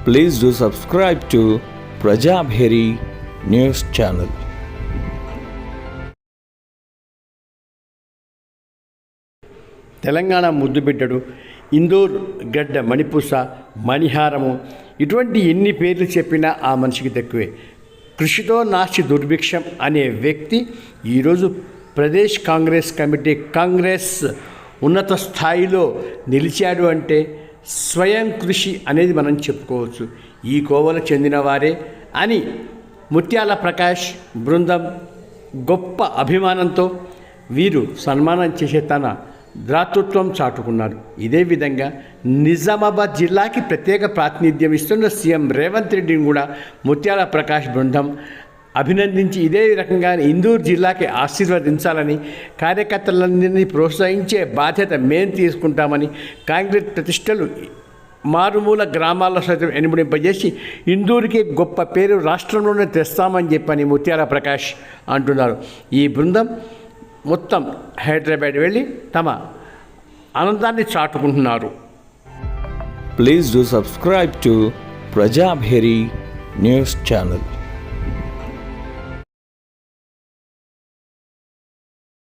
Please do subscribe to Prajabheri News Channel. Telangana ముద్దుబిడ్డడు, Indur గడ్డ మణిపూస, మణిహారము, ఇటువంటి ఎన్ని పేర్లు చెప్పినా ఆ మనిషికి తక్కువే. కృషితో నాస్తి దుర్భిక్షం అనే వ్యక్తి ఈరోజు ప్రదేశ్ కాంగ్రెస్ కమిటీ కాంగ్రెస్ ఉన్నత స్థాయిలో నిలిచాడు అంటే స్వయం కృషి అనేది మనం చెప్పుకోవచ్చు. ఈ కోవలకు చెందిన వారే అని ముత్యాల ప్రకాష్ బృందం గొప్ప అభిమానంతో వీరు సన్మానం చేసే తన దాతృత్వం చాటుకున్నారు. ఇదే విధంగా నిజామాబాద్ జిల్లాకి ప్రత్యేక ప్రాతినిధ్యం ఇస్తున్న సీఎం రేవంత్ రెడ్డిని కూడా ముత్యాల ప్రకాష్ బృందం అభినందించి ఇదే రకంగా ఇందూర్ జిల్లాకి ఆశీర్వదించాలని, కార్యకర్తలందరినీ ప్రోత్సహించే బాధ్యత మేము తీసుకుంటామని, కాంగ్రెస్ ప్రతిష్టలు మారుమూల గ్రామాల్లో సైతం ఎనుమడింపజేసి ఇందూరుకి గొప్ప పేరు రాష్ట్రంలోనే తెస్తామని చెప్పని ముత్యాల ప్రకాష్ అంటున్నారు. ఈ బృందం మొత్తం హైదరాబాద్ వెళ్ళి తమ ఆనందాన్ని చాటుకుంటున్నారు. Please do subscribe to Prajabheri News Channel.